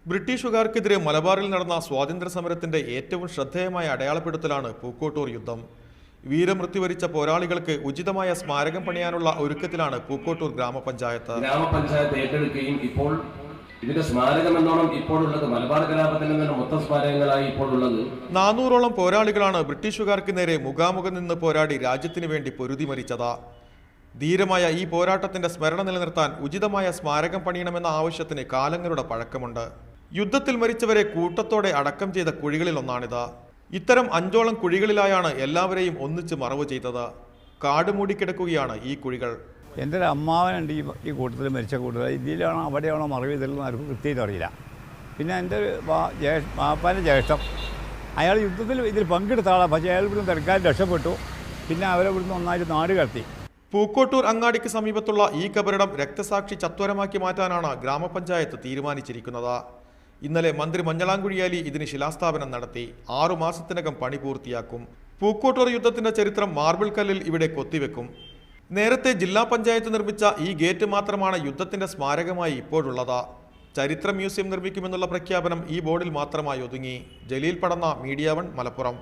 ബ്രിട്ടീഷുകാർക്കെതിരെ മലബാറിൽ നടന്ന സ്വാതന്ത്ര്യ സമരത്തിന്റെ ഏറ്റവും ശ്രദ്ധേയമായ അടയാളപ്പെടുത്തലാണ് പൂക്കോട്ടൂർ യുദ്ധം. വീരമൃത്യു വരിച്ച പോരാളികൾക്ക് ഉചിതമായ സ്മാരകം പണിയാനുള്ള ഒരുക്കത്തിലാണ് പൂക്കോട്ടൂർ ഗ്രാമപഞ്ചായത്ത്. ഏറ്റെടുക്കുകയും ഇപ്പോൾ ഇതിന്റെ സ്മാരകം എന്നോണം ഇപ്പോഴുള്ളത് മലബാർ കലാപത്തിൽ നിന്ന് മൊത്തം സ്മാരകങ്ങളായി ഇപ്പോൾ ഉള്ളത് 400ഓളം പോരാളികളാണ് ബ്രിട്ടീഷുകാർക്ക് നേരെ മുഖാമുഖം നിന്ന് പോരാടി രാജ്യത്തിന് വേണ്ടി പൊരുതി മരിച്ചത്. ധീരമായ ഈ പോരാട്ടത്തിന്റെ സ്മരണ നിലനിർത്താൻ ഉചിതമായ സ്മാരകം പണിയണമെന്ന ആവശ്യത്തിന് കാലങ്ങളുടെ പഴക്കമുണ്ട്. യുദ്ധത്തിൽ മരിച്ചവരെ കൂട്ടത്തോടെ അടക്കം ചെയ്ത കുഴികളിൽ ഒന്നാണിത്. ഇത്തരം 5ഓളം കുഴികളിലായാണ് എല്ലാവരെയും ഒന്നിച്ച് മറവ് ചെയ്തത്. കാട് മൂടിക്കിടക്കുകയാണ് ഈ കുഴികൾ. എൻ്റെ ഒരു അമ്മാവനുണ്ട് ഈ കൂട്ടത്തിൽ മരിച്ച കൂട്ടത്തിൽ. ഇതിലാണോ അവിടെയാണോ മറവ് ചെയ്തതെന്ന് ആർക്കും കൃത്യമായിട്ട് അറിയില്ല. പിന്നെ എൻ്റെ ഒരു മാപ്പാൻ്റെ ജ്യേഷ്ഠം, അയാൾ യുദ്ധത്തിൽ ഇതിൽ പങ്കെടുത്ത ആളാണ്. പക്ഷേ അയാൾ ഇവിടുന്ന് തിരക്കാൻ രക്ഷപ്പെട്ടു. പിന്നെ അവരെ ഇവിടുന്ന് ഒന്നായിട്ട് നാട് കടത്തി. പൂക്കോട്ടൂർ അങ്ങാടിക്ക് സമീപത്തുള്ള ഈ കബറിടം രക്തസാക്ഷി ചത്വരമാക്കി മാറ്റാനാണ് ഗ്രാമപഞ്ചായത്ത് തീരുമാനിച്ചിരിക്കുന്നത്. ഇന്നലെ മന്ത്രി മഞ്ഞളാംകുഴിയാലി ഇതിന് ശിലാസ്ഥാപനം നടത്തി. 6 മാസത്തിനകം പണി പൂർത്തിയാക്കും. പൂക്കോട്ടൂർ യുദ്ധത്തിന്റെ ചരിത്രം മാർബിൾ കല്ലിൽ ഇവിടെ കൊത്തിവെക്കും. നേരത്തെ ജില്ലാ പഞ്ചായത്ത് നിർമ്മിച്ച ഈ ഗേറ്റ് മാത്രമാണ് യുദ്ധത്തിന്റെ സ്മാരകമായി ഇപ്പോഴുള്ളത്. ചരിത്ര മ്യൂസിയം നിർമ്മിക്കുമെന്നുള്ള പ്രഖ്യാപനം ഈ ബോർഡിൽ മാത്രമായി ഒതുങ്ങി. ജലീൽ പടന്ന, മീഡിയ 1, മലപ്പുറം.